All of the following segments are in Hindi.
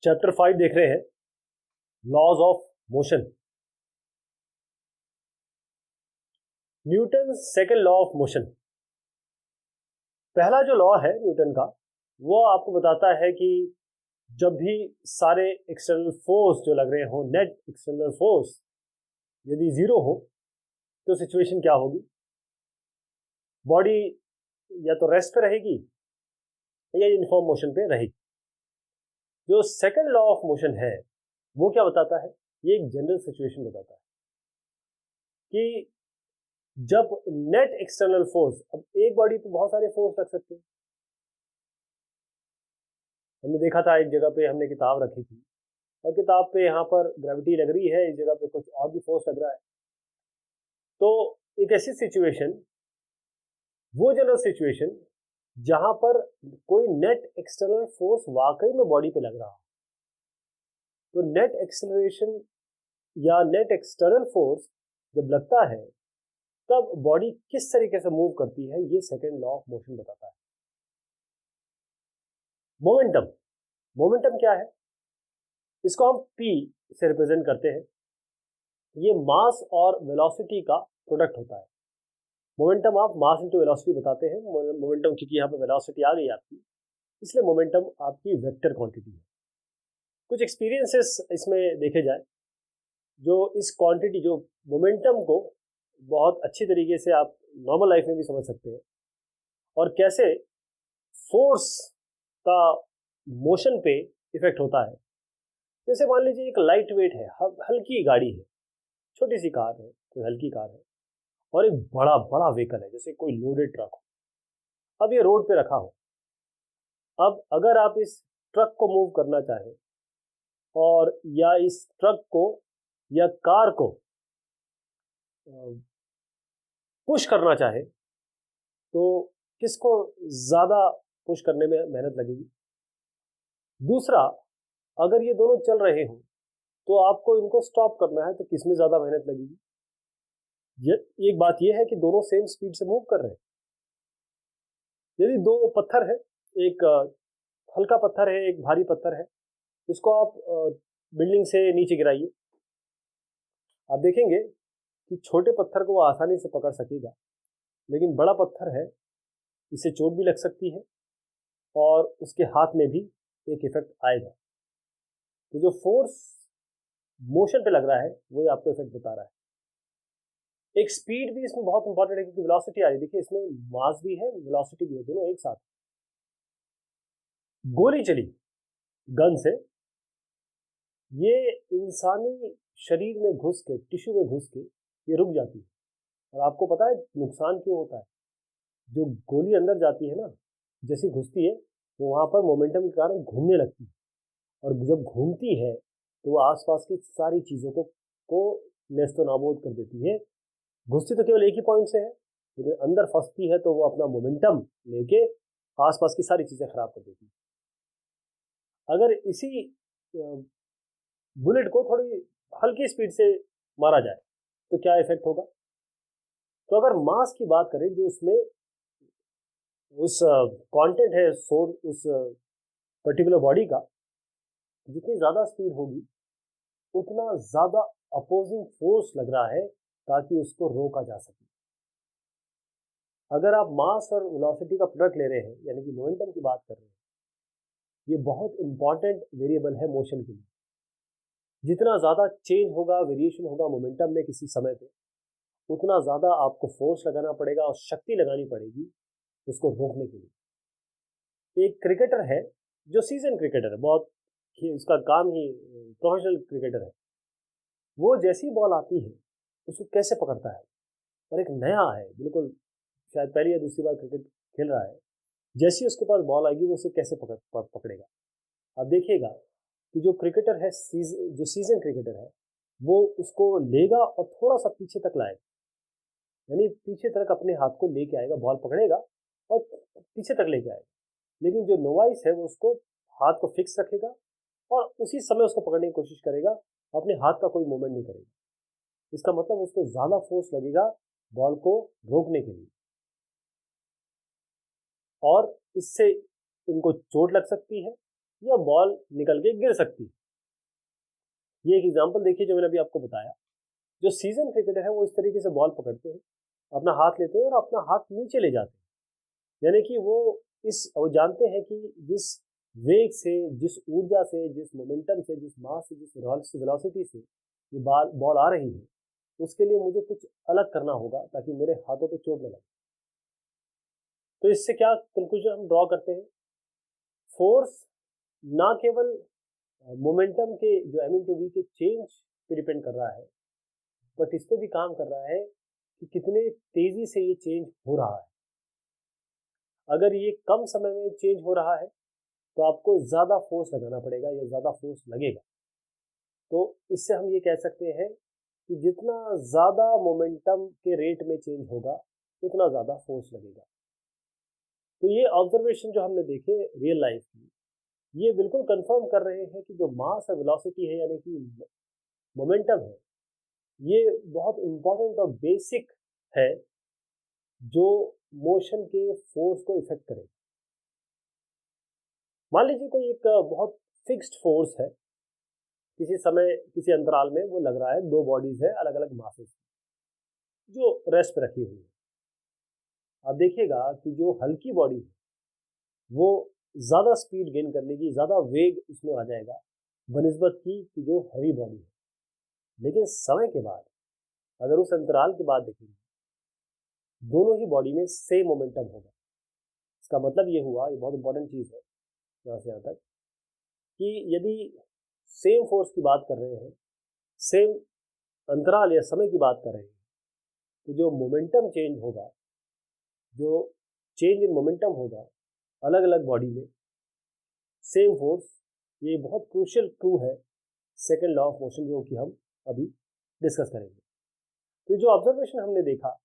चैप्टर 5 देख रहे हैं, laws of motion. Newton second law of motion. पहला जो लॉ है न्यूटन का, वो आपको बताता है कि जब भी सारे एक्सटर्नल फोर्स जो लग रहे हो, नेट एक्सटर्नल फोर्स यदि जीरो हो तो सिचुएशन क्या होगी। बॉडी या तो रेस्ट पे रहेगी या यूनिफॉर्म मोशन पे रहेगी। जो सेकेंड लॉ ऑफ मोशन है वो क्या बताता है, ये एक जनरल सिचुएशन बताता है कि जब नेट एक्सटर्नल फोर्स, अब एक बॉडी पे बहुत सारे फोर्स लग सकते हैं। हमने देखा था एक जगह पे हमने किताब रखी थी और किताब पे यहाँ पर ग्रेविटी लग रही है, इस जगह पे कुछ और भी फोर्स लग रहा है। तो एक ऐसी सिचुएशन, वो जनरल सिचुएशन जहां पर कोई नेट एक्सटर्नल फोर्स वाकई में बॉडी पे लग रहा हो, तो नेट एक्सेलरेशन या नेट एक्सटर्नल फोर्स जब लगता है तब बॉडी किस तरीके से मूव करती है, ये सेकेंड लॉ ऑफ मोशन बताता है। मोमेंटम, मोमेंटम क्या है, इसको हम P से रिप्रेजेंट करते हैं। ये मास और वेलोसिटी का प्रोडक्ट होता है। मोमेंटम आप मास इंटू वेलोसिटी बताते हैं। मोमेंटम क्योंकि यहाँ पे वेलोसिटी आ गई आपकी, इसलिए मोमेंटम आपकी वेक्टर क्वांटिटी है। कुछ एक्सपीरियंसेस इसमें देखे जाए जो इस क्वांटिटी, जो मोमेंटम को बहुत अच्छी तरीके से आप नॉर्मल लाइफ में भी समझ सकते हैं, और कैसे फोर्स का मोशन पे इफेक्ट होता है। जैसे मान लीजिए एक लाइट वेट है, हल्की गाड़ी है, छोटी सी कार है, कोई हल्की कार है, और एक बड़ा बड़ा व्हीकल है, जैसे कोई लोडेड ट्रक हो। अब ये रोड पे रखा हो, अब अगर आप इस ट्रक को मूव करना चाहें और या इस ट्रक को या कार को पुश करना चाहे, तो किसको ज्यादा पुश करने में मेहनत लगेगी। दूसरा, अगर ये दोनों चल रहे हो तो आपको इनको स्टॉप करना है, तो किसमें ज्यादा मेहनत लगेगी। एक बात यह है कि दोनों सेम स्पीड से मूव कर रहे हैं। यदि दो पत्थर है, एक हल्का पत्थर है, एक भारी पत्थर है, इसको आप बिल्डिंग से नीचे गिराइए, आप देखेंगे कि छोटे पत्थर को वो आसानी से पकड़ सकेगा, लेकिन बड़ा पत्थर है, इसे चोट भी लग सकती है और उसके हाथ में भी एक इफेक्ट आएगा। तो जो फोर्स मोशन पे लग रहा है वही आपको इफेक्ट बता रहा है। एक स्पीड भी इसमें बहुत इंपॉर्टेंट है, क्योंकि वेलोसिटी आ रही है। देखिए इसमें मास भी है, वेलोसिटी भी है, दोनों एक साथ। गोली चली गन से, ये इंसानी शरीर में घुस के, टिश्यू में घुस के ये रुक जाती है। और आपको पता है नुकसान क्यों होता है। जो गोली अंदर जाती है ना, जैसी घुसती है वो वहां पर मोमेंटम के कारण घूमने लगती है, और जब घूमती है तो वो आसपास की सारी चीजों को नेस्तो नाबूद कर देती है। घुसती तो केवल एक ही पॉइंट से है, लेकिन अंदर फंसती है तो वो अपना मोमेंटम लेके आसपास की सारी चीजें खराब कर देती है। अगर इसी बुलेट को थोड़ी हल्की स्पीड से मारा जाए तो क्या इफेक्ट होगा। तो अगर मास की बात करें, जो उसमें उस कंटेंट है उस पर्टिकुलर बॉडी का, जितनी ज्यादा स्पीड होगी उतना ज्यादा अपोजिंग फोर्स लग रहा है ताकि उसको रोका जा सके। अगर आप मास और वेलोसिटी का प्रोडक्ट ले रहे हैं, यानी कि मोमेंटम की बात कर रहे हैं, ये बहुत इंपॉर्टेंट वेरिएबल है मोशन के लिए। जितना ज्यादा चेंज होगा, वेरिएशन होगा मोमेंटम में किसी समय पे, उतना ज्यादा आपको फोर्स लगाना पड़ेगा और शक्ति लगानी पड़ेगी उसको रोकने के लिए। एक क्रिकेटर है जो सीजन क्रिकेटर है, बहुत उसका काम ही प्रोफेशनल क्रिकेटर है, वो जैसी बॉल आती है उसको कैसे पकड़ता है। और एक नया है, बिल्कुल शायद पहली या दूसरी बार क्रिकेट खेल रहा है, जैसी उसके पास बॉल आएगी वो उसे कैसे पकड़ेगा। अब देखिएगा कि जो क्रिकेटर है, जो सीजन क्रिकेटर है, वो उसको लेगा और थोड़ा सा पीछे तक लाएगा, यानी पीछे तक अपने हाथ को लेके आएगा, बॉल पकड़ेगा और पीछे तक लेके आएगा। लेकिन जो नोवाइस है वो उसको हाथ को फिक्स रखेगा और उसी समय उसको पकड़ने की कोशिश करेगा, अपने हाथ का कोई मूवमेंट नहीं करेगा। इसका मतलब उसको ज्यादा फोर्स लगेगा बॉल को रोकने के लिए, और इससे उनको चोट लग सकती है या बॉल निकल के गिर सकती है। ये एक एग्जांपल देखिए जो मैंने अभी आपको बताया। जो सीजन क्रिकेटर है वो इस तरीके से बॉल पकड़ते हैं, अपना हाथ लेते हैं और अपना हाथ नीचे ले जाते हैं, यानी कि वो जानते हैं कि जिस वेग से, जिस ऊर्जा से, जिस मोमेंटम से, जिस मास से, जिस वेलोसिटी से ये बॉल आ रही है, उसके लिए मुझे कुछ अलग करना होगा ताकि मेरे हाथों पे चोट न लगे। तो इससे क्या कंक्लूजन हम ड्रॉ करते हैं? फोर्स ना केवल मोमेंटम के जो m/v के चेंज पे डिपेंड कर रहा है, बट इस पे भी काम कर रहा है कि कितने तेजी से ये चेंज हो रहा है। अगर ये कम समय में चेंज हो रहा है तो आपको ज़्यादा फोर्स लगाना पड़ेगा या ज़्यादा फोर्स लगेगा। तो इससे हम ये कह सकते हैं कि जितना ज़्यादा मोमेंटम के रेट में चेंज होगा उतना ज़्यादा फोर्स लगेगा। तो ये ऑब्जर्वेशन जो हमने देखे रियल लाइफ की, ये बिल्कुल कंफर्म कर रहे हैं कि जो मास है, वेलोसिटी है, यानी कि मोमेंटम है, ये बहुत इम्पोर्टेंट और बेसिक है जो मोशन के फोर्स को इफेक्ट करे। मान लीजिए कोई एक बहुत फिक्स्ड फोर्स है, किसी समय किसी अंतराल में वो लग रहा है, दो बॉडीज है अलग अलग मासेस जो रेस्ट पे रखी हुई है। आप देखिएगा कि जो हल्की बॉडी है वो ज़्यादा स्पीड गेन कर लेगी, ज़्यादा वेग उसमें आ जाएगा बनिस्बत की कि जो हैवी बॉडी है। लेकिन समय के बाद अगर उस अंतराल के बाद देखेंगे, दोनों ही बॉडी में सेम मोमेंटम होगा। इसका मतलब ये हुआ, ये बहुत इंपॉर्टेंट चीज़ है यहाँ से यहाँ तक, कि यदि सेम फोर्स की बात कर रहे हैं, सेम अंतराल या समय की बात कर रहे हैं, तो जो मोमेंटम चेंज होगा, जो चेंज इन मोमेंटम होगा अलग अलग बॉडी में, सेम फोर्स, ये बहुत क्रूशियल ट्रू है सेकंड लॉ ऑफ मोशन जो कि हम अभी डिस्कस करेंगे। तो जो ऑब्जर्वेशन हमने देखा,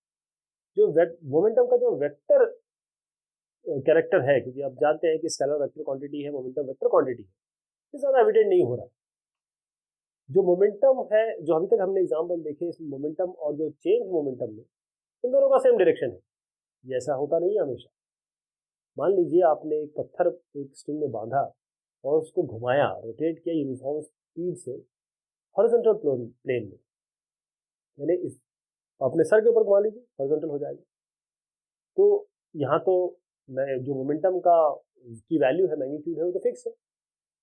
जो मोमेंटम का जो वेक्टर कैरेक्टर है, क्योंकि आप जानते हैं कि स्केलर वेक्टर क्वांटिटी है, मोमेंटम वेक्टर क्वांटिटी है, ये ज़्यादा एविडेंट नहीं हो रहा है। जो मोमेंटम है, जो अभी तक हमने एग्जाम्पल देखे, इस मोमेंटम और जो चेंज मोमेंटम में, इन दोनों का सेम डायरेक्शन है। ये ऐसा होता नहीं है हमेशा। मान लीजिए आपने एक पत्थर एक स्ट्रिंग में बांधा और उसको घुमाया, रोटेट किया यूनिफॉर्म स्पीड से हॉरिजॉन्टल प्लेन में, यानी इस अपने सर के ऊपर घुमा लीजिए, हॉरिजॉन्टल हो जाएगा। तो यहाँ तो मैं जो मोमेंटम का की वैल्यू है, मैग्नीट्यूड है, वो तो फिक्स है,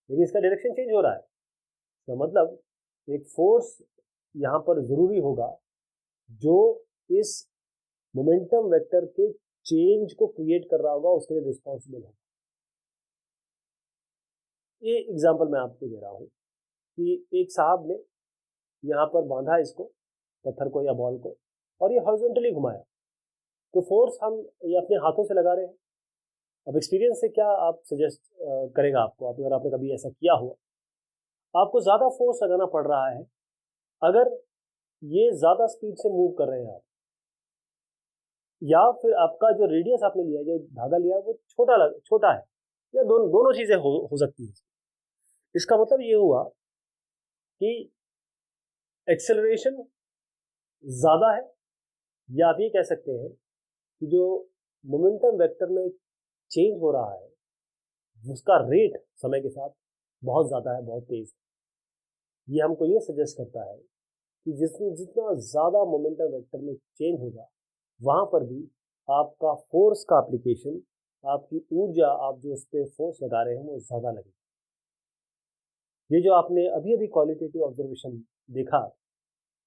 लेकिन इसका डायरेक्शन चेंज हो रहा है। तो मतलब एक फोर्स यहाँ पर ज़रूरी होगा जो इस मोमेंटम वेक्टर के चेंज को क्रिएट कर रहा होगा, उसके लिए रिस्पॉन्सिबल होगा। ये एग्जांपल मैं आपको दे रहा हूँ कि एक साहब ने यहाँ पर बांधा इसको, पत्थर को या बॉल को, और ये हॉरिजॉन्टली घुमाया, तो फोर्स हम ये अपने हाथों से लगा रहे हैं। अब एक्सपीरियंस से क्या आप सजेस्ट करेगा आपको, आप अगर आपने कभी ऐसा किया हुआ, आपको ज़्यादा फोर्स लगाना पड़ रहा है अगर ये ज़्यादा स्पीड से मूव कर रहे हैं आप, या फिर आपका जो रेडियस आपने लिया है, जो धागा लिया है, वो छोटा है, या दोनों चीज़ें हो सकती हैं। इसका मतलब ये हुआ कि एक्सेलरेशन ज़्यादा है, या आप ये कह सकते हैं कि जो मोमेंटम वेक्टर में चेंज हो रहा है उसका रेट समय के साथ बहुत ज़्यादा है, बहुत तेज़ है। ये हमको ये सजेस्ट करता है कि जितना ज़्यादा मोमेंटम वेक्टर में चेंज होगा, वहाँ पर भी आपका फोर्स का एप्लीकेशन, आपकी ऊर्जा, आप जो उस पर फोर्स लगा रहे हैं, वो ज़्यादा लगेगी। ये जो आपने अभी अभी क्वालिटेटिव ऑब्जर्वेशन देखा,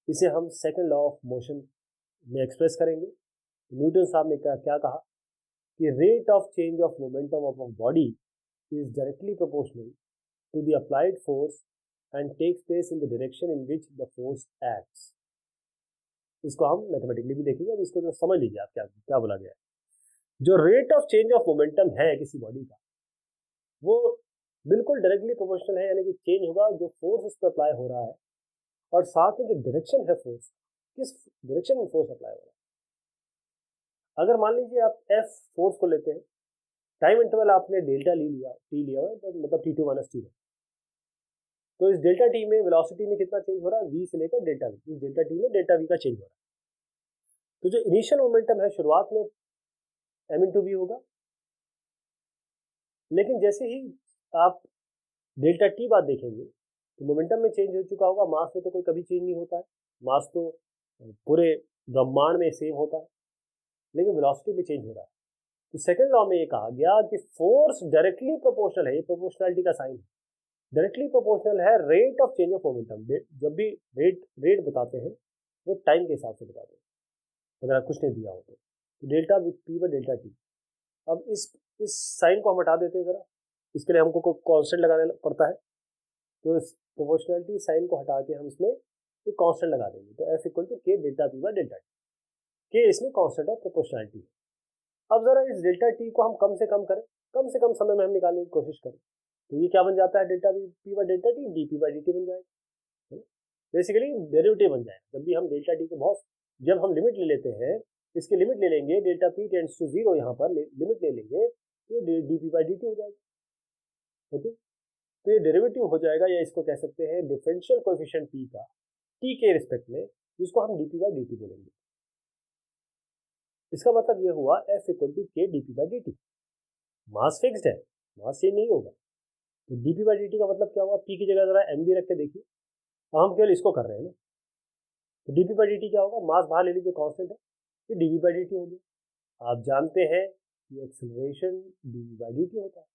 इसे हम सेकंड लॉ ऑफ मोशन में एक्सप्रेस करेंगे। न्यूटन साहब ने क्या कहा कि rate of change of momentum of a body is directly proportional to the applied force and takes place in the direction in which the force acts. इसको हम मैथमेटिकली भी देखेंगे। अब इसको जो समझ लीजिए आप क्या बोला गया है। जो rate of change of momentum है किसी बॉडी का, वो बिल्कुल डायरेक्टली प्रोपोर्शनल है, यानी कि चेंज होगा जो फोर्स उस पर अप्लाई हो रहा है, और साथ में जो डायरेक्शन है फोर्स, किस डायरेक्शन में फोर्स अप्लाई हो रहा है। अगर मान लीजिए आप एफ फोर्स को लेते हैं, टाइम इंटरवल आपने डेल्टा टी लिया हुआ है, मतलब T2 - T1, तो इस डेल्टा टी में वेलोसिटी में कितना चेंज हो रहा है, v से लेकर डेल्टा वी, इस डेल्टा टी में डेल्टा वी का चेंज हो रहा है। तो जो इनिशियल मोमेंटम है शुरुआत में m × v होगा, लेकिन जैसे ही आप डेल्टा टी बात देखेंगे तो मोमेंटम में चेंज हो चुका होगा, मास में तो कोई कभी चेंज नहीं होता है, मास तो पूरे ब्रह्मांड में सेम होता है, लेकिन वेलोसिटी में चेंज हो रहा है। तो सेकंड लॉ में ये कहा गया कि फोर्स डायरेक्टली प्रोपोर्शनल है, ये प्रोपोर्शनलिटी का साइन है, डायरेक्टली प्रोपोर्शनल है rate of change of momentum. जब भी रेट बताते हैं वो टाइम के हिसाब से बताते हैं, अगर कुछ नहीं दिया हो तो delta P by delta T. अब इस साइन को हम हटा देते हैं जरा, इसके लिए हमको कांस्टेंट लगाना पड़ता है, तो इस प्रोपोर्शनलिटी साइन को हटा के हम इसमें एक कांस्टेंट लगा देंगे, तो एफ इक्वल टू के delta P by delta T, के इसमें कांस्टेंट ऑफ प्रोपोर्शनलिटी है। अब जरा इस डेल्टा टी को हम कम से कम करें, कम से कम समय में हम निकालने की कोशिश करें, तो ये क्या बन जाता है, delta P by delta T D P by D T बन जाएगा, बेसिकली डेरिवेटिव बन जाएगा। जब भी हम डेल्टा टी को जब हम लिमिट ले लेते हैं, इसकी लिमिट ले लेंगे, डेल्टा पी टेंड्स टू 0 यहाँ पर लिमिट ले लेंगे, तो ये D P by D T हो जाएगा। ओके, तो ये डेरिवेटिव हो जाएगा, या इसको कह सकते हैं डिफरेंशियल कोएफिशिएंट पी का टी के रिस्पेक्ट में, जिसको हम d P by D T बोलेंगे। इसका मतलब ये हुआ F equal to K d P by D T. Mass fixed है, मास चेंज नहीं होगा, तो D P by D T का मतलब क्या हुआ, पी की जगह जरा एम भी रख के देखिए, हम केवल इसको कर रहे हैं ना, तो D P by D T क्या होगा, मास बाहर ले लीजिए कांस्टेंट है, तो D P by D T हो गया। आप जानते हैं कि acceleration D P by D T होता है,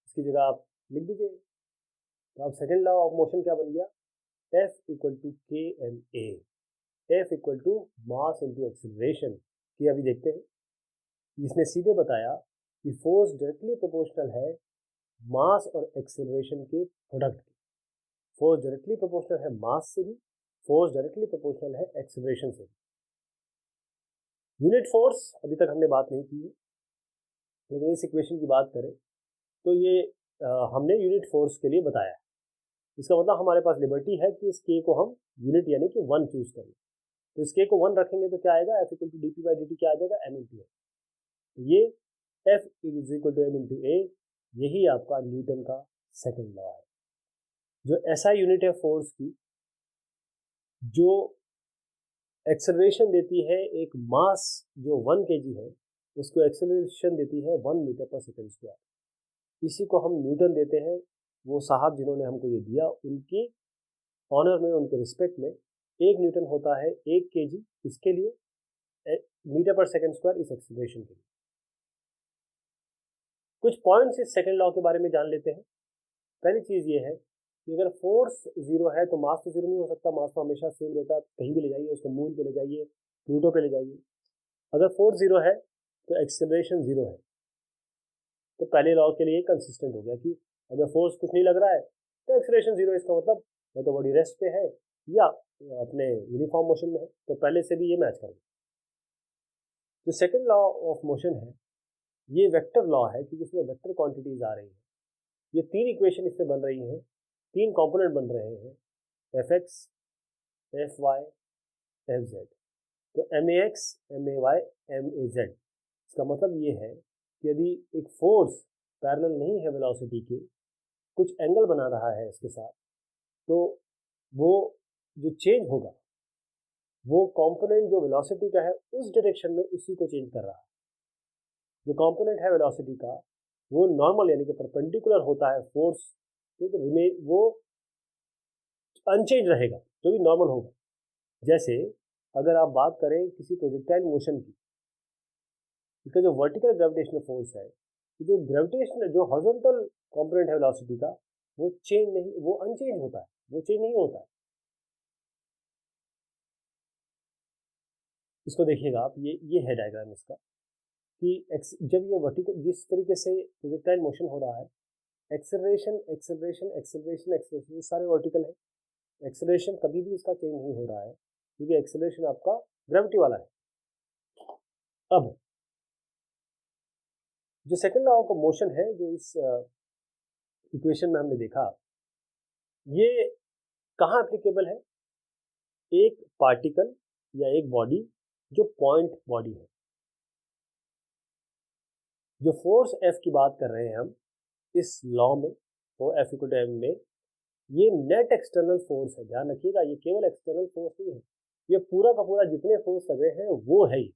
इसकी जगह आप लिख दीजिए, तो आप सेकेंड लॉ ऑफ मोशन क्या बन गया, F equal to K M A, F equal to mass into acceleration. कि अभी देखते हैं, इसने सीधे बताया कि फोर्स डायरेक्टली प्रोपोर्शनल है मास और एक्सेलरेशन के प्रोडक्ट की। फोर्स डायरेक्टली प्रोपोर्शनल है मास से भी, फोर्स डायरेक्टली प्रोपोर्शनल है एक्सेलरेशन से भी। यूनिट फोर्स अभी तक हमने बात नहीं की है, लेकिन इस इक्वेशन की बात करें तो ये हमने यूनिट फोर्स के लिए बताया है। इसका मतलब हमारे पास लिबर्टी है कि इस के को हम यूनिट यानी कि 1 चूज करें, तो इस के को 1 रखेंगे तो क्या आएगा, F equal to d P by d T क्या आ जाएगा, एम इंटू ए। तो ये F is equal to M into A, यही आपका न्यूटन का सेकंड लॉ है। जो ऐसा यूनिट है फोर्स की जो एक्सेलरेशन देती है, एक मास जो 1 kg है उसको एक्सेलरेशन देती है 1 मीटर पर सेकेंड स्क्वायर, इसी को हम न्यूटन देते हैं। वो साहब जिन्होंने हमको ये दिया, उनकी ऑनर में, उनके रिस्पेक्ट में 1 न्यूटन होता है 1 kg इसके लिए, मीटर पर सेकेंड स्क्वायर इस एक्सेलरेशन के लिए। कुछ पॉइंट्स इस सेकेंड लॉ के बारे में जान लेते हैं। पहली चीज़ ये है कि अगर फोर्स 0 है तो मास तो 0 नहीं हो सकता, मास तो हमेशा सेम रहता है, कहीं भी ले जाइए उसको, मून पे ले जाइए, प्लूटो पे ले जाइए। अगर फोर्स 0 है तो एक्सेलरेशन 0 है, तो पहले लॉ के लिए कंसिस्टेंट हो गया कि अगर फोर्स कुछ नहीं लग रहा है तो एक्सेलरेशन 0, इसका मतलब या तो बॉडी रेस्ट पे है या अपने यूनिफॉर्म मोशन में है, तो पहले से भी ये मैच करेगा। जो सेकेंड लॉ ऑफ मोशन है ये वेक्टर लॉ है, क्योंकि इसमें वेक्टर क्वांटिटीज आ रही हैं। ये 3 इक्वेशन इससे बन रही हैं, 3 कंपोनेंट बन रहे हैं, F X, F Y, F Z. तो M A X, M A Y, M A Z, इसका मतलब ये है कि यदि एक फोर्स पैरेलल नहीं है वेलोसिटी के, कुछ एंगल बना रहा है इसके साथ, तो वो जो चेंज होगा वो कंपोनेंट जो वेलोसिटी का है उस डायरेक्शन में उसी को चेंज कर रहा है। जो कंपोनेंट है वेलोसिटी का वो नॉर्मल यानी कि परपेंडिकुलर होता है फोर्स के, तो वो अनचेंज रहेगा, जो भी नॉर्मल होगा। जैसे अगर आप बात करें किसी प्रोजेक्टाइल मोशन की, इसका जो वर्टिकल ग्रेविटेशनल फोर्स है, जो ग्रेविटेशनल जो हॉरिजॉन्टल कंपोनेंट है वेलोसिटी का, वो चेंज नहीं, वो अनचेंज होता है, वो चेंज नहीं होता है। इसको देखिएगा आप, ये है डायग्राम इसका कि जब ये वर्टिकल, जिस तरीके से प्रोजेक्टाइल मोशन हो रहा है, एक्सेलरेशन एक्सेलरेशन एक्सेलरेशन एक्सेलरेशन, ये सारे वर्टिकल है। एक्सेलरेशन कभी भी इसका चेंज नहीं हो रहा है, क्योंकि एक्सेलरेशन आपका ग्रेविटी वाला है। अब जो सेकेंड लॉ ऑफ मोशन है, जो इस इक्वेशन में हमने देखा, ये कहाँ एप्लीकेबल है, एक पार्टिकल या एक बॉडी जो पॉइंट बॉडी है। जो फोर्स एफ की बात कर रहे हैं हम इस लॉ में, वो एफ इक्वल टू एम में, ये नेट एक्सटर्नल फोर्स है। ध्यान रखिएगा, ये केवल एक्सटर्नल फोर्स नहीं है, ये पूरा का पूरा जितने फोर्स लगे हैं वो है ही।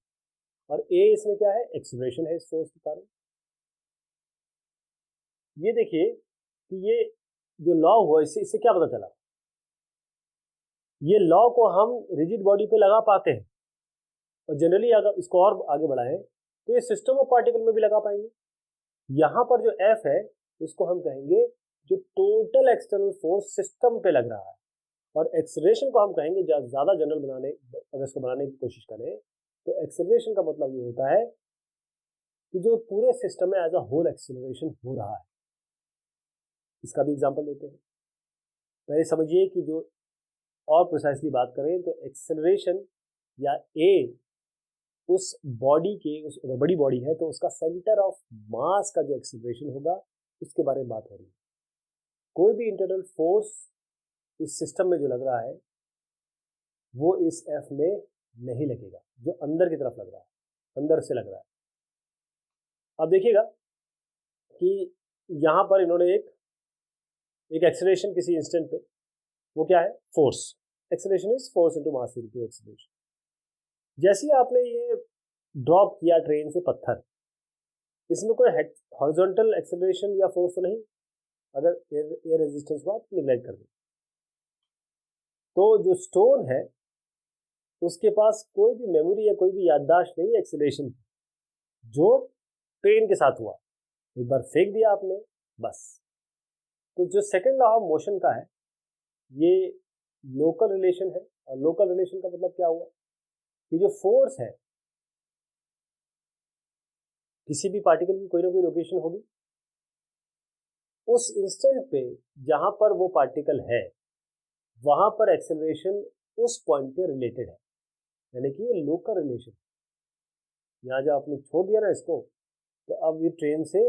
और ए इसमें क्या है, एक्सेलरेशन है इस फोर्स के कारण। ये देखिए कि ये जो लॉ हुआ इससे इससे क्या पता चला, ये लॉ को हम रिजिड बॉडी पे लगा पाते हैं, और जनरली अगर इसको और आगे बढ़ाएं तो ये सिस्टम ऑफ पार्टिकल में भी लगा पाएंगे। यहाँ पर जो एफ है इसको हम कहेंगे जो टोटल एक्सटर्नल फोर्स सिस्टम पे लग रहा है, और एक्सेलरेशन को हम कहेंगे ज़्यादा जनरल बनाने, अगर इसको बनाने की कोशिश करें तो एक्सेलरेशन का मतलब ये होता है कि जो पूरे सिस्टम में एज अ होल एक्सेलरेशन हो रहा है। इसका भी एग्जांपल देते हैं। पहले समझिए कि जो और प्रिसाइसली बात करें तो एक्सेलरेशन या ए उस बॉडी के, उस अगर बड़ी बॉडी है तो उसका सेंटर ऑफ मास का जो एक्सेलरेशन होगा उसके बारे में बात हो रही है। कोई भी इंटरनल फोर्स इस सिस्टम में जो लग रहा है वो इस एफ में नहीं लगेगा, जो अंदर की तरफ लग रहा है, अंदर से लग रहा है। अब देखिएगा कि यहाँ पर इन्होंने एक एक्सेलरेशन किसी इंस्टेंट पे, वो क्या है, force. Acceleration is force into mass into acceleration. जैसे ही आपने ये ड्रॉप किया ट्रेन से पत्थर, इसमें कोई हॉरिजॉन्टल एक्सेलरेशन या फोर्स तो नहीं, अगर एयर रेजिस्टेंस को आप निगलेक्ट कर दें तो जो स्टोन है उसके पास कोई भी मेमोरी या कोई भी याददाश्त नहीं है एक्सेलरेशन, जो ट्रेन के साथ हुआ, एक बार फेंक दिया आपने बस। तो जो सेकंड लॉ ऑफ मोशन का है ये लोकल रिलेशन है, और लोकल रिलेशन का मतलब क्या हुआ कि जो फोर्स है किसी भी पार्टिकल की कोई ना कोई लोकेशन होगी, उस इंस्टेंट पे जहां पर वो पार्टिकल है वहां पर एक्सेलरेशन उस पॉइंट पे रिलेटेड है, यानी कि ये लोकल रिलेशन। यहाँ जब आपने छोड़ दिया ना इसको तो अब ये ट्रेन से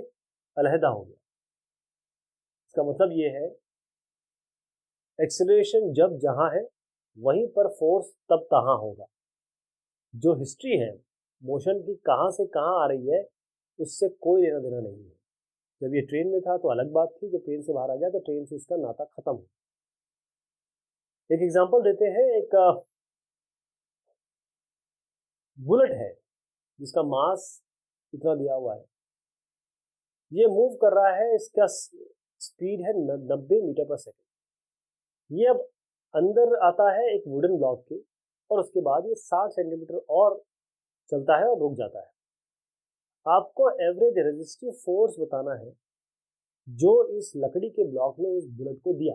अलहदा हो गया। इसका मतलब ये है एक्सेलरेशन जब जहां है वहीं पर फोर्स तब तहां होगा। जो हिस्ट्री है मोशन की कहां से कहां आ रही है उससे कोई लेना देना नहीं है। जब ये ट्रेन में था तो अलग बात थी, जब ट्रेन से बाहर आ गया तो ट्रेन से इसका नाता खत्म हो। एक एग्जांपल देते हैं, एक बुलेट है जिसका मास इतना दिया हुआ है, ये मूव कर रहा है, इसका स्पीड है 90 मीटर पर सेकेंड। ये अब अंदर आता है एक वुडन ब्लॉक के, और उसके बाद ये 60 सेंटीमीटर और चलता है और रुक जाता है। आपको एवरेज रेजिस्टिव फोर्स बताना है जो इस लकड़ी के ब्लॉक ने इस बुलेट को दिया।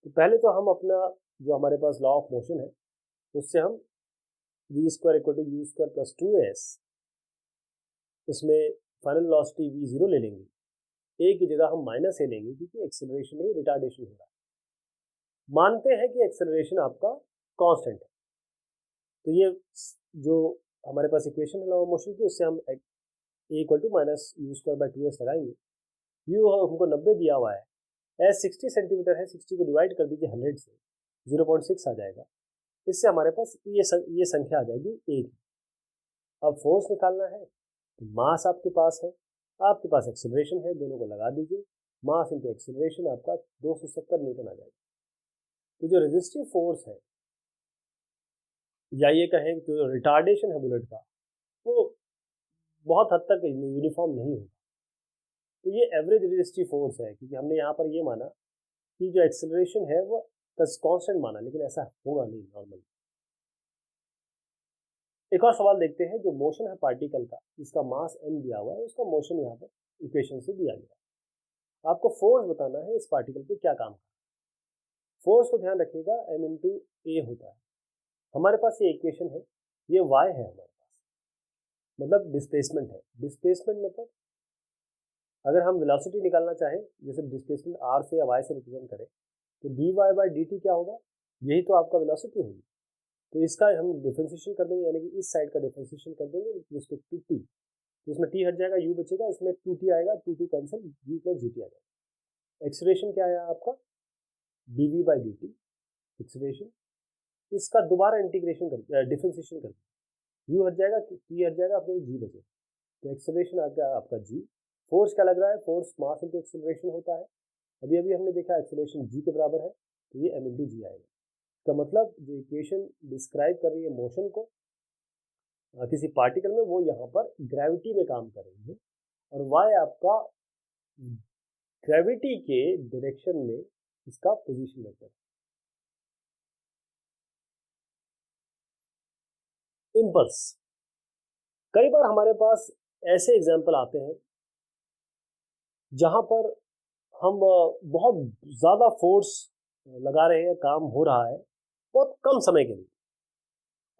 तो पहले तो हम अपना जो हमारे पास लॉ ऑफ मोशन है उससे हम v square equal to U square plus 2s, उसमें फाइनल वेलोसिटी v0 ले लेंगे, a की जगह हम माइनस ए लेंगे क्योंकि एक्सेलरेशन नहीं रिटार्डेशन हो रहा है। मानते हैं कि एक्सेलरेशन आपका कांस्टेंट है, तो ये जो हमारे पास इक्वेशन है लॉ ऑफ मोशन की उससे हम a equal to minus U square by 2s लगाएंगे। u हमको 90 दिया हुआ है, s 60 सेंटीमीटर है, 60 को डिवाइड कर दीजिए 100 से, 0.6 आ जाएगा। इससे हमारे पास ये संख्या आ जाएगी a की। अब फोर्स निकालना है तो मास आपके पास है, आपके पास एक्सेलरेशन है, दोनों को लगा दीजिए, मास इंटू एक्सेलरेशन आपका 270 न्यूटन आ जाएगा। तो जो रेजिस्टिव फोर्स है या ये कहें कि जो रिटार्डेशन है बुलेट का वो बहुत हद तक यूनिफॉर्म नहीं होगा। तो ये एवरेज रेजिस्टिव फोर्स है, क्योंकि हमने यहाँ पर ये माना कि जो एक्सेलरेशन है वो कांस्टेंट माना, लेकिन ऐसा होगा नहीं नॉर्मली। एक और सवाल देखते हैं, जो मोशन है पार्टिकल का जिसका मास m दिया हुआ है उसका मोशन यहाँ पर इक्वेशन से दिया गया। आपको फोर्स बताना है इस पार्टिकल पे क्या काम कर। फोर्स को ध्यान रखिएगा m इंटू ए होता है। हमारे पास ये इक्वेशन है, ये y है हमारे पास, मतलब डिस्प्लेसमेंट है। डिस्प्लेसमेंट मतलब अगर हम वेलोसिटी निकालना चाहें, जैसे डिस्प्लेसमेंट r से या y से रिप्रेजेंट करें तो dy बाई dt क्या होगा, यही तो आपका वेलोसिटी होगी। तो इसका हम डिफरेंशिएशन कर देंगे, यानी कि इस साइड का डिफरेंशिएशन कर देंगे रिस्पेक्ट टू t, तो इसमें t हट जाएगा, u बचेगा, इसमें 2t आएगा, 2 कैंसिल, v प्लस gt आ जाएगा। एक्सेलरेशन क्या आया आपका, dv बाई dt एक्सेलरेशन। इसका दोबारा इंटीग्रेशन कर डिफरेंशिएशन कर, u हट जाएगा, t हट जाएगा, अपने g बचेगा, तो एक्सेलरेशन आ गया आपका g। फोर्स क्या लग रहा है, फोर्स मास इंटू एक्सेलरेशन होता है। अभी अभी हमने देखा एक्सेलरेशन g के बराबर है, तो ये m इंटू जी आएगा। का मतलब जो इक्वेशन डिस्क्राइब कर रही है मोशन को किसी पार्टिकल में, वो यहाँ पर ग्रेविटी में काम कर रही है, और y आपका ग्रेविटी के डायरेक्शन में इसका पोजीशन वेक्टर। इम्पल्स, कई बार हमारे पास ऐसे एग्जाम्पल आते हैं जहां पर हम बहुत ज़्यादा फोर्स लगा रहे हैं, काम हो रहा है बहुत कम समय के लिए,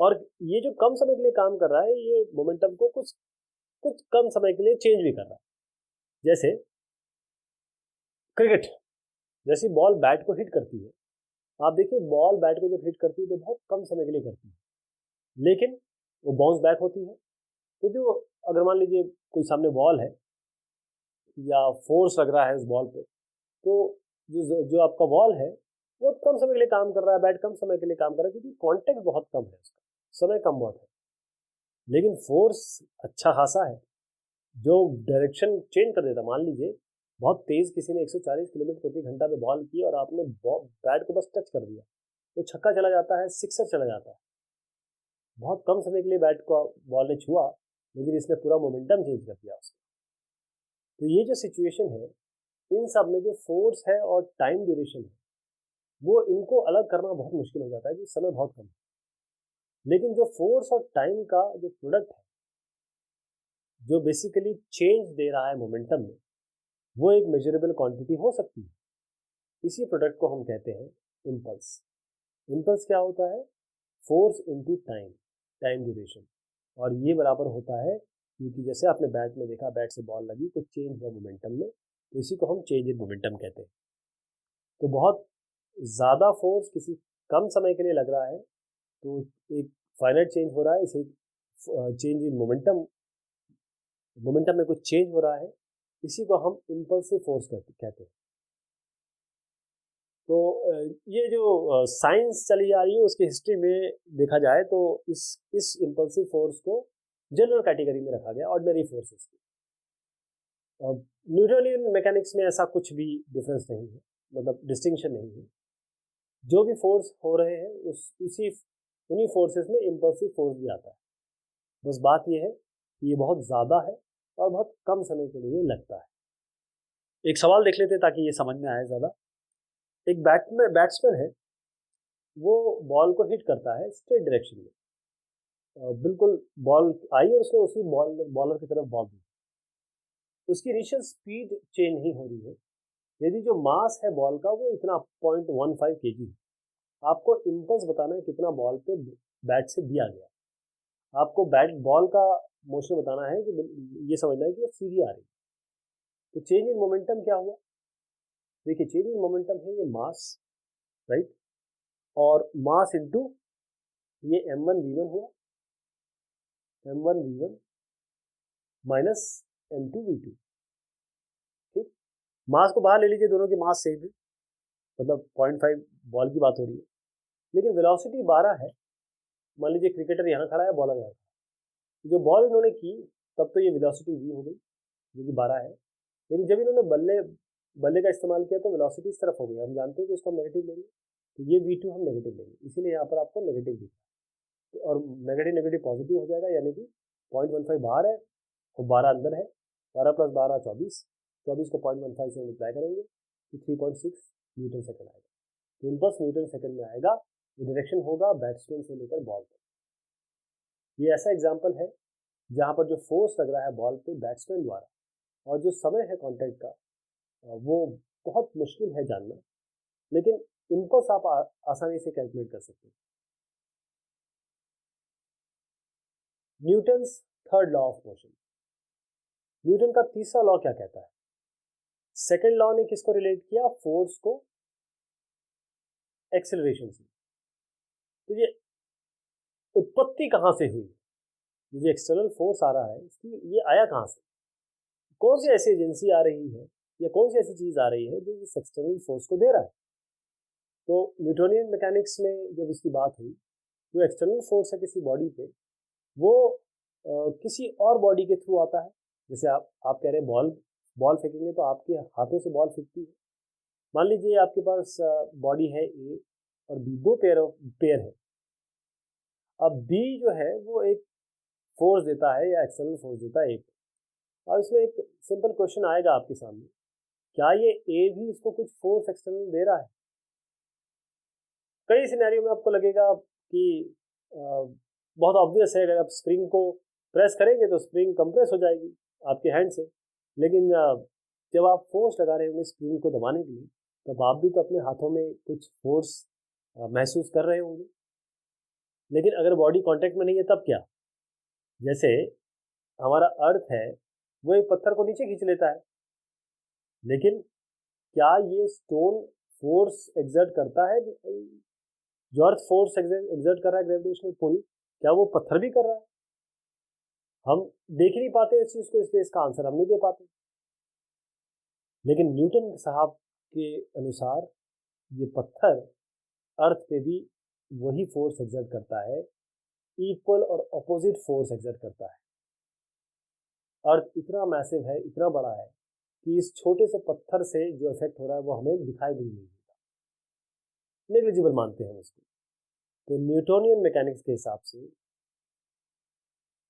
और ये जो कम समय के लिए काम कर रहा है ये मोमेंटम को कुछ कुछ कम समय के लिए चेंज भी कर रहा है। जैसे क्रिकेट, जैसी बॉल बैट को हिट करती है, आप देखिए बॉल बैट को जब हिट करती है तो बहुत कम समय के लिए करती है, लेकिन वो बाउंस बैक होती है। तो जो अगर मान लीजिए कोई सामने बॉल है या फोर्स लग रहा है उस बॉल पे, तो जो जो आपका बॉल है वो कम समय के लिए काम कर रहा है, बैट कम समय के लिए काम कर रहा है, क्योंकि कांटेक्ट बहुत कम है, उसका समय कम बहुत है, लेकिन फोर्स अच्छा खासा है जो डायरेक्शन चेंज कर देता। मान लीजिए बहुत तेज किसी ने 140 किलोमीटर प्रति घंटा पे बॉल की और आपने बैट को बस टच कर दिया, वो छक्का चला जाता है, सिक्सर चला जाता है। बहुत कम समय के लिए बैट को बॉल ने छुआ, लेकिन इसने पूरा मोमेंटम चेंज कर दिया उसका। तो ये जो सिचुएशन है, इन सब में जो फोर्स है और टाइम ड्यूरेशन है, वो इनको अलग करना बहुत मुश्किल हो जाता है क्योंकि समय बहुत कम है। लेकिन जो फोर्स और टाइम का जो प्रोडक्ट है, जो बेसिकली चेंज दे रहा है मोमेंटम में, वो एक मेजरेबल क्वांटिटी हो सकती है। इसी प्रोडक्ट को हम कहते हैं इम्पल्स। इम्पल्स क्या होता है? Force into time, time duration, और ये बराबर होता है क्योंकि जैसे आपने बैट में देखा, बैट से बॉल लगी तो चेंज हुआ मोमेंटम में, तो इसी को हम चेंज इन मोमेंटम कहते हैं। तो बहुत ज़्यादा फोर्स किसी कम समय के लिए लग रहा है तो एक फाइनाइट चेंज हो रहा है, इसे चेंज इन मोमेंटम, मोमेंटम में कुछ चेंज हो रहा है, इसी को हम इम्पल्सिव फोर्स कहते हैं। तो ये जो साइंस चली आ रही है उसकी हिस्ट्री में देखा जाए तो इस इम्पल्सिव फोर्स को जनरल कैटेगरी में रखा गया, ऑर्डिनरी फोर्सेस की। न्यूटोनियन मैकेनिक्स में ऐसा कुछ भी डिफरेंस नहीं है, मतलब डिस्टिंक्शन नहीं है। जो भी फोर्स हो रहे हैं उन्हीं फोर्सेस में इम्पल्सिव फोर्स भी आता है। बस बात यह है कि ये बहुत ज़्यादा है और बहुत कम समय के लिए लगता है। एक सवाल देख लेते ताकि ये समझ में आए ज़्यादा। एक बैट्समैन है, वो बॉल को हिट करता है स्ट्रेट डायरेक्शन में, बिल्कुल बॉल आई और उसने उसी बॉलर की तरफ बॉल दी। उसकी इनिशियल स्पीड चेंज नहीं हो रही है। यदि जो मास है बॉल का वो इतना 0.15 kg है, आपको इम्पल्स बताना है कितना बॉल पे बैट से दिया गया। आपको बॉल का मोशन बताना है कि ये समझना है कि वो सीधी आ रही है। तो चेंज इन मोमेंटम क्या हुआ? देखिए चेंज इन मोमेंटम है ये मास, राइट, और मास इनटू ये m1v1 हुआ, m1v1 माइनस m2v2। ठीक, मास को बाहर ले लीजिए, दोनों की मास सेम है, मतलब 0.5 बॉल की बात हो रही है, लेकिन वेलोसिटी 12 है। मान लीजिए क्रिकेटर यहाँ खड़ा है, बॉलर यहाँ खड़ा है, जो बॉल इन्होंने की तब तो ये वेलोसिटी v हो गई जो कि 12 है, लेकिन जब इन्होंने बल्ले का इस्तेमाल किया तो वेलोसिटी इस तरफ हो गई। हम जानते हैं कि इसको हम नेगेटिव लेंगे, तो ये v2 हम नेगेटिव लेंगे, इसीलिए यहाँ पर आपको नेगेटिव दिखा, तो और नेगेटिव नेगेटिव पॉजिटिव हो जाएगा, यानी कि 0.15 बाहर है और 12 अंदर है। 12 + 12 24, 24 को 0.15 से मल्टीप्लाई करेंगे तो 3.6 न्यूटन सेकंड आएगा। तो इम्पल्स न्यूटन सेकंड में आएगा। ये डायरेक्शन होगा बैट्समैन से लेकर बॉल तक। ये ऐसा एग्जाम्पल है जहाँ पर जो फोर्स लग रहा है बॉल पे बैट्समैन द्वारा, और जो समय है कॉन्टैक्ट का, वो बहुत मुश्किल है जानना, लेकिन इम्पल्स आप आसानी से कैलकुलेट कर सकते हैं। Newton's third law of motion. Newton का तीसरा लॉ क्या कहता है? सेकंड लॉ ने किसको रिलेट किया? फोर्स को एक्सेलरेशन से। तो ये उत्पत्ति कहां से हुई? ये जो एक्सटर्नल फोर्स आ रहा है इसकी ये आया कहां से? कौन सी ऐसी एजेंसी आ रही है या कौन सी ऐसी चीज आ रही है जो इस एक्सटर्नल फोर्स को दे रहा है? तो न्यूटोनियन मैकेनिक्स में जब इसकी बात हुई, जो एक्सटर्नल फोर्स है किसी बॉडी पे, वो किसी और बॉडी के थ्रू आता है। जैसे आप कह रहे हैं बॉल फेंकेंगे तो आपके हाथों से बॉल फेंकती है। मान लीजिए आपके पास बॉडी है ए और बी, दो पेयर है। अब बी जो है वो एक फोर्स देता है या एक्सटर्नल फोर्स देता है एक, और इसमें एक सिंपल क्वेश्चन आएगा आपके सामने क्या ये ए भी इसको कुछ फोर्स एक्सटर्नल दे रहा है? कई सिनेरियो में आपको लगेगा कि बहुत ऑब्वियस है, अगर आप स्प्रिंग को प्रेस करेंगे तो स्प्रिंग कंप्रेस हो जाएगी आपके हैंड से, लेकिन जब आप फोर्स लगा रहे होंगे स्प्रिंग को दबाने के लिए, तब आप भी तो अपने हाथों में कुछ फोर्स महसूस कर रहे होंगे। लेकिन अगर बॉडी कांटेक्ट में नहीं है तब क्या? जैसे हमारा अर्थ है वो एक पत्थर को नीचे खींच लेता है, लेकिन क्या ये स्टोन फोर्स एग्जर्ट करता है? जो अर्थ फोर्स एग्जर्ट कर रहा है, ग्रेविटेशनल पुल, क्या वो पत्थर भी कर रहा है? हम देख ही नहीं पाते इस चीज को, इसलिए इसका आंसर हम नहीं दे पाते। लेकिन न्यूटन साहब के अनुसार ये पत्थर अर्थ पे भी वही फोर्स एग्जर्ट करता है, इक्वल और अपोजिट फोर्स एग्जर्ट करता है। अर्थ इतना मैसिव है, इतना बड़ा है कि इस छोटे से पत्थर से जो इफेक्ट हो रहा है वो हमें दिखाई भी नहीं देता, नेग्लिजिबल मानते हैं उसको। तो न्यूटोनियन मैकेनिक्स के हिसाब से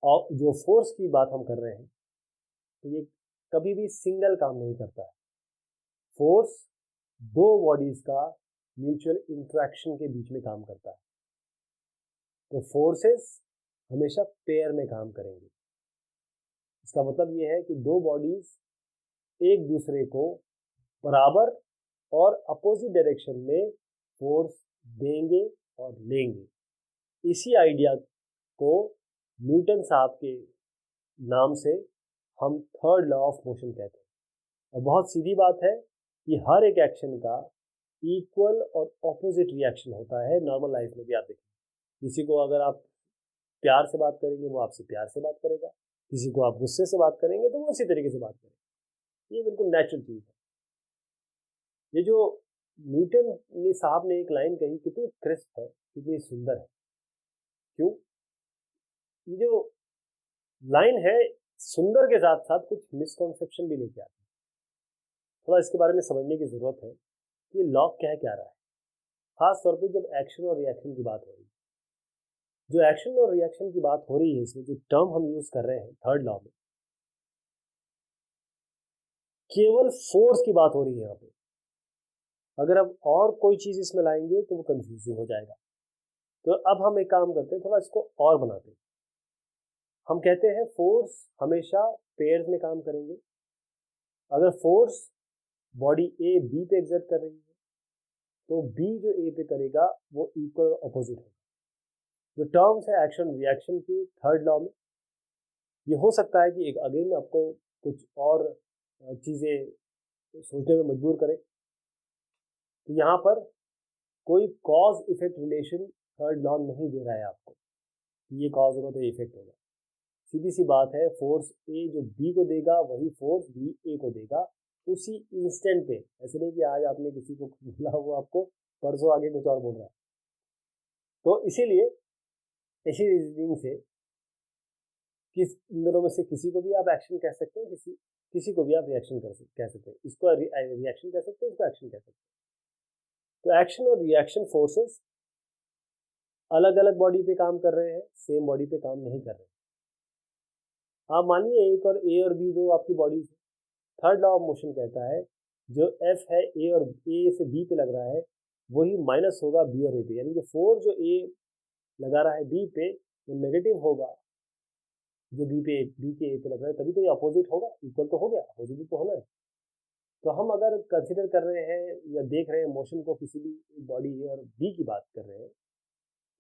और जो फोर्स की बात हम कर रहे हैं, तो ये कभी भी सिंगल काम नहीं करता है। फोर्स दो बॉडीज का म्यूचुअल इंटरेक्शन के बीच में काम करता है। तो फोर्सेस हमेशा पेयर में काम करेंगे। इसका मतलब ये है कि दो बॉडीज एक दूसरे को बराबर और अपोजिट डायरेक्शन में फोर्स देंगे और लेंगे। इसी आइडिया को न्यूटन साहब के नाम से हम थर्ड लॉ ऑफ मोशन कहते हैं। और बहुत सीधी बात है कि हर एक एक्शन का इक्वल और ऑपोजिट रिएक्शन होता है। नॉर्मल लाइफ में भी आप देखेंगे, किसी को अगर आप प्यार से बात करेंगे वो आपसे प्यार से बात करेगा, किसी को आप गुस्से से बात करेंगे तो वो उसी तरीके से बात करेगा। ये बिल्कुल नेचुरल चीज़ है। ये जो न्यूटन साहब ने एक लाइन कही, कितनी क्रिस्प है, कितनी सुंदर है। क्यों? ये जो लाइन है सुंदर के साथ साथ कुछ मिसकॉन्सेप्शन भी लेके आती है। थोड़ा इसके बारे में समझने की जरूरत है कि लॉ कह क्या रहा है। खास तौर पे जब एक्शन और रिएक्शन की बात हो रही है, जो एक्शन और रिएक्शन की बात हो रही है, इसमें जो टर्म हम यूज कर रहे हैं थर्ड लॉ में, केवल फोर्स की बात हो रही है यहाँ पे। अगर हम और कोई चीज इसमें लाएंगे तो वो कंफ्यूजिंग हो जाएगा। तो अब हम एक काम करते हैं, थोड़ा इसको और बनाते हैं। हम कहते हैं फोर्स हमेशा पेयर्स में काम करेंगे। अगर फोर्स बॉडी ए बी पे एग्जर्ट कर रही है तो बी जो ए पे करेगा वो इक्वल अपोजिट होगा। जो टर्म्स है एक्शन रिएक्शन की थर्ड लॉ में, ये हो सकता है कि एक अगेन आपको कुछ और चीज़ें सोचने में मजबूर करे। तो यहाँ पर कोई cause effect relation third law नहीं दे रहा है आपको, ये कॉज होगा तो इफेक्ट होगा। सीधी सी बात है, फोर्स ए जो बी को देगा वही फोर्स बी ए को देगा उसी इंस्टेंट पे। ऐसे नहीं कि आज आपने किसी को बोला वो आपको परसों आगे कुछ और बोल रहा है। तो इसीलिए इसी रीजनिंग से इन दोनों में से किसी को भी आप एक्शन कह सकते हैं, किसी को भी आप रिएक्शन कह सकते हैं। इसको रिएक्शन कह सकते हैं, इसको एक्शन कह सकते हैं। तो एक्शन और रिएक्शन फोर्सेस अलग अलग बॉडी पे काम कर रहे हैं, सेम बॉडी पे काम नहीं कर रहे। आप मानिए ए और बी दो आपकी बॉडीज है। थर्ड लॉ ऑफ मोशन कहता है जो एफ है ए से बी पे लग रहा है वही माइनस होगा बी और ए पे, यानी कि फोर्स जो ए लगा रहा है बी पे वो नेगेटिव होगा जो बी के ए पे लग रहा है। तभी तो ये अपोजिट होगा, इक्वल तो हो गया, अपोजिट भी तो होना है। तो हम अगर कंसिडर कर रहे हैं या देख रहे हैं मोशन को, किसी भी बॉडी ए और बी की बात कर रहे हैं,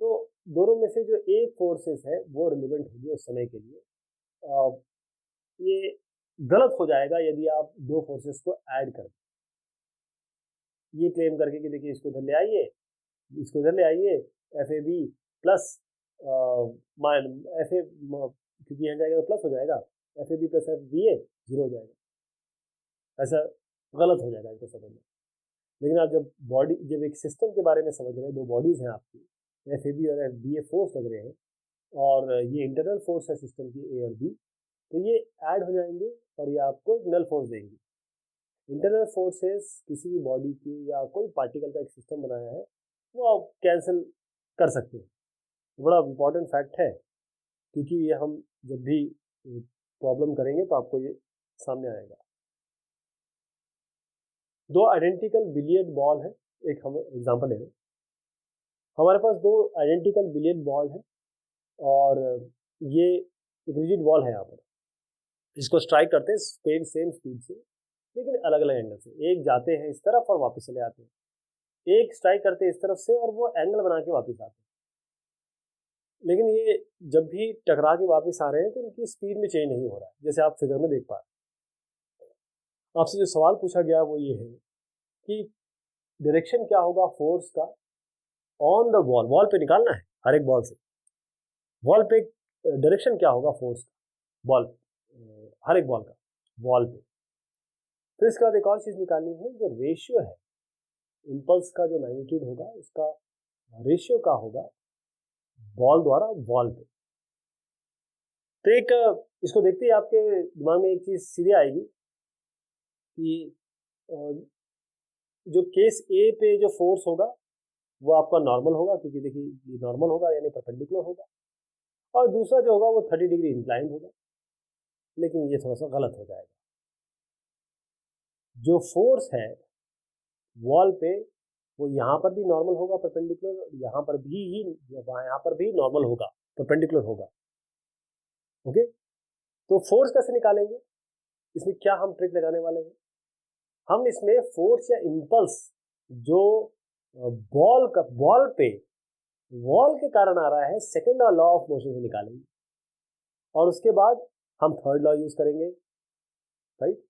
तो दोनों में से जो एक फोर्सेस है वो रिलेवेंट होगी उस समय के लिए। ये गलत हो जाएगा यदि आप दो फोर्सेस को ऐड कर ये क्लेम करके कि देखिए इसको इधर ले आइए, इसको इधर ले आइए, F A B plus F A, क्योंकि यहाँ जाएगा तो प्लस हो जाएगा, F A B plus F B A zero हो जाएगा। ऐसा गलत हो जाएगा इसको समझना। लेकिन आप जब एक सिस्टम के बारे में समझ रहे हैं, दो बॉडीज हैं आपकी, एफ ए बी और एफ बी ए फोर्स लग रहे हैं और ये इंटरनल फोर्स है सिस्टम की ए और बी, तो ये ऐड हो जाएंगे और ये आपको एक नल फोर्स देंगे। इंटरनल फोर्सेस किसी भी बॉडी की या कोई पार्टिकल का एक सिस्टम बनाया है वो आप कैंसिल कर सकते हैं। बड़ा इंपॉर्टेंट फैक्ट है, क्योंकि ये हम जब भी प्रॉब्लम करेंगे तो आपको ये सामने आएगा। दो आइडेंटिकल बिलियर्ड बॉल है, एक हम एग्जांपल ले रहे हैं, हमारे पास दो आइडेंटिकल बिलियर्ड बॉल है और ये एक रिजिड बॉल है यहाँ पर, इसको स्ट्राइक करते हैं सेम स्पीड से लेकिन अलग अलग एंगल से, एक जाते हैं इस तरफ और वापस चले आते हैं, एक स्ट्राइक करते हैं इस तरफ से और वो एंगल बना के वापस आते हैं, लेकिन ये जब भी टकरा के वापस आ रहे हैं तो इनकी स्पीड में चेंज नहीं हो रहा है, जैसे आप फिगर में देख पा रहे हैं। आपसे जो सवाल पूछा गया वो ये है कि डायरेक्शन क्या होगा फोर्स का ऑन द वॉल, वॉल पे निकालना है हर एक बॉल से, वॉल पे डायरेक्शन क्या होगा फोर्स का बॉल, हर एक बॉल का वॉल पे। फिर इसके बाद एक और चीज़ निकालनी है, जो रेशियो है इम्पल्स का, जो मैग्नीट्यूड होगा उसका रेशियो का होगा बॉल द्वारा वॉल पे। तो एक इसको देखते ही आपके दिमाग में एक चीज़ सीधे आएगी कि जो केस ए पे जो फोर्स होगा वो आपका नॉर्मल होगा, क्योंकि देखिए ये नॉर्मल होगा यानी परपेंडिकुलर होगा, और दूसरा जो होगा वो 30 डिग्री इंक्लाइंड होगा, लेकिन ये थोड़ा सा गलत हो जाएगा। जो फोर्स है वॉल पे वो यहाँ पर भी नॉर्मल होगा परपेंडिकुलर, यहाँ पर भी ही यहाँ पर भी नॉर्मल होगा परपेंडिकुलर होगा। ओके, तो फोर्स कैसे निकालेंगे, इसमें क्या हम ट्रिक लगाने वाले हैं, हम इसमें फोर्स या इम्पल्स जो बॉल पे वॉल के कारण आ रहा है सेकेंड लॉ ऑफ मोशन से निकालेंगे, और उसके बाद हम थर्ड लॉ यूज करेंगे, राइट।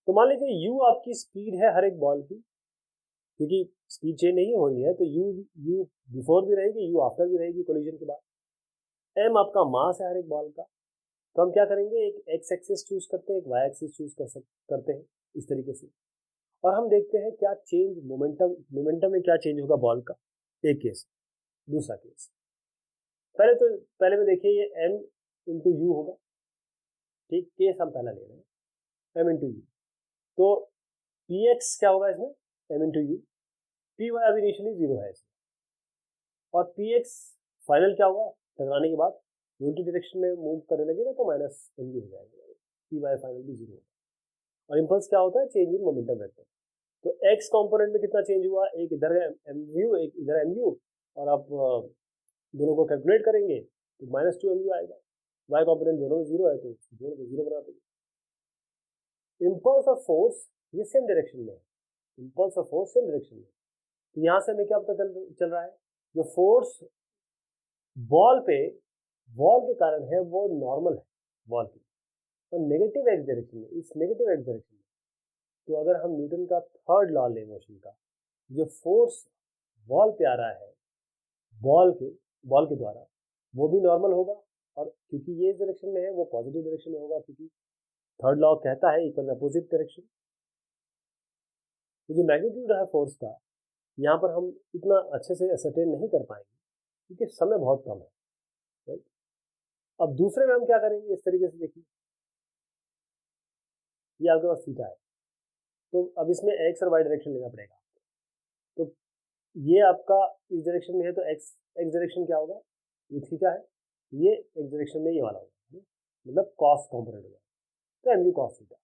तो मान लीजिए यू आपकी स्पीड है हर एक बॉल की, क्योंकि स्पीड चेंज नहीं हो रही है तो यू बिफोर भी रहेगी, यू आफ्टर भी रहेगी कोलिजन के बाद। एम आपका मास है हर एक बॉल का, तो हम क्या करेंगे, एक एक्स एक्सिस चूज करते हैं, एक वाई एक्सिस चूज करते हैं इस तरीके से, और हम देखते हैं क्या चेंज मोमेंटम में क्या चेंज होगा बॉल का। एक केस, दूसरा केस, पहले में देखिए ये एम इंटू यू होगा, ठीक, केस हम पहला ले रहे हैं एम इंटू यू, तो पी एक्स क्या होगा इसमें, M into U, P Y अभी इनिशियली 0 है इसमें, और पी एक्स फाइनल क्या होगा, टकराने के बाद यूनिटी डायरेक्शन में मूव करने लगेगा तो माइनस एम यू हो जाएगा, पी वाई फाइनल भी 0 होगा। और इम्पल्स क्या होता है, चेंज इन मोमेंटम वेक्टर। तो एक्स कंपोनेंट में कितना चेंज हुआ, एक इधर है एम यू, एक इधर एम यू, और आप दोनों को कैलकुलेट करेंगे तो -2 एम यू आएगा। वाई कंपोनेंट दोनों में 0 है तो दोनों को 0 बना देंगे। इम्पल्स और फोर्स ये सेम डायरेक्शन में है, इम्पल्स और फोर्स सेम डायरेक्शन में। तो यहाँ से हमें क्या पता चल रहा है, जो फोर्स बॉल पे वॉल के कारण है वो नॉर्मल है बॉल की, और नेगेटिव एक्स डायरेक्शन में, इस नेगेटिव एक्स डायरेक्शन में। तो अगर हम न्यूटन का थर्ड लॉ ले मोशन का, जो फोर्स वॉल पे आ रहा है बॉल के द्वारा, वो भी नॉर्मल होगा, और क्योंकि ये इस डायरेक्शन में है वो पॉजिटिव डायरेक्शन में होगा, क्योंकि थर्ड लॉ कहता है इक्वल अपोजिट डायरेक्शन। तो जो मैग्नीट्यूड है फोर्स का, यहाँ पर हम इतना अच्छे से असरटेन नहीं कर पाएंगे क्योंकि समय बहुत कम है, राइट। अब दूसरे में हम क्या करेंगे, इस तरीके से देखिए, ये आपके पास थीटा है, तो अब इसमें एक्स और वाई डायरेक्शन लेना पड़ेगा। तो ये आपका इस डायरेक्शन में है तो एक्स डायरेक्शन क्या होगा, ये थीटा है, ये एक्स डायरेक्शन में ये वाला होगा, मतलब कॉस कॉम्पोनेंट होगा, तो एम यू कॉस थीटा।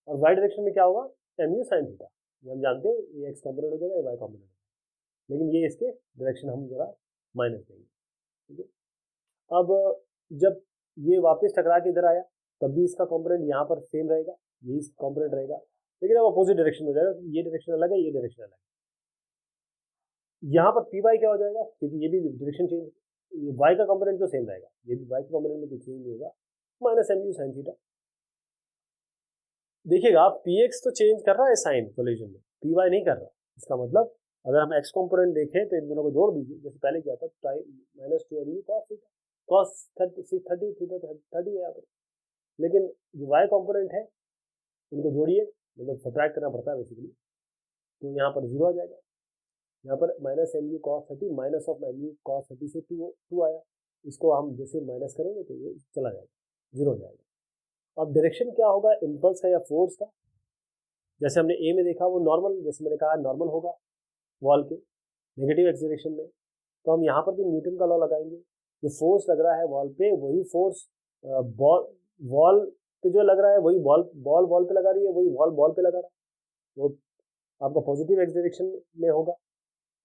और वाई डायरेक्शन में क्या होगा, एम यू साइन थीटा। ये हम जानते हैं, ये एक्स कॉम्पोनेंट हो जाएगा, ये वाई कॉम्पोनेंट हो जाएगा, लेकिन ये इसके डायरेक्शन हम जरा माइनस देंगे, ठीक है। अब जब ये वापस टकरा के इधर आया तब भी इसका कॉम्पोनेंट यहाँ पर सेम रहेगा, यही कॉम्पोनेंट रहेगा, लेकिन अब अपोजिट डायरेक्शन हो जाएगा, ये डायरेक्शन अलग है, ये डायरेक्शन अलग है। यहाँ पर पी वाई क्या हो जाएगा, क्योंकि ये भी डायरेक्शन चेंज, ये वाई का कॉम्पोनेंट तो सेम रहेगा, ये भी वाई के कॉम्पोनेंट में कोई चेंज नहीं होगा, minus M U sine theta. देखिएगा पी एक्स तो चेंज कर रहा है साइन कोलिजन में, पी वाई नहीं कर रहा। इसका मतलब अगर हम एक्स कॉम्पोनेंट देखें तो इन दोनों को जोड़ दीजिए, जैसे पहले किया था, -2 M U cos theta, cos 30 theta 30 है यहाँ पर, लेकिन जो वाई कॉम्पोनेंट है इनको जोड़िए, मतलब सब्ट्रैक्ट करना पड़ता है बेसिकली, तो यहाँ पर 0 आ जाएगा। यहाँ पर minus M U cos 30 minus of M U cos 30 से 2 आया, इसको हम जैसे माइनस करेंगे तो ये चला जाएगा, 0 हो जाएगा। अब डायरेक्शन क्या होगा इम्पल्स का या फोर्स का, जैसे हमने ए में देखा वो नॉर्मल, जैसे मैंने कहा नॉर्मल होगा वॉल के नेगेटिव एक्स डायरेक्शन में, तो हम यहाँ पर भी न्यूटन का लॉ लगाएंगे। जो फोर्स लग रहा है वॉल पे वही फोर्स वॉल पे जो लग रहा है वही बॉल पे लगा रही है, वही बॉल पे लगा रहा है, वो आपका पॉजिटिव एक्स डायरेक्शन में होगा।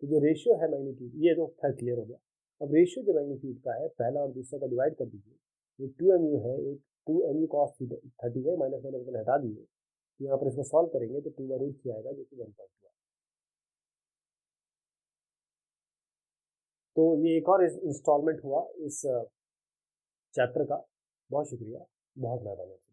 तो जो रेशियो है मैग्नीट्यूड, ये तो खैर क्लियर हो गया। अब रेशियो जो मैग्नीट्यूड का है, पहला और दूसरा का डिवाइड कर दीजिए। ये 2mu है, एक 2mu cos 30 है, माइनस माइनस मैंने हटा दिए। तो यहाँ पर इसको सॉल्व करेंगे तो 2/√3 आएगा, जो कि 1.2 है। तो ये एक और इंस्टॉलमेंट हुआ इस चैप्टर का। बहुत शुक्रिया, बहुत मेहरबानी।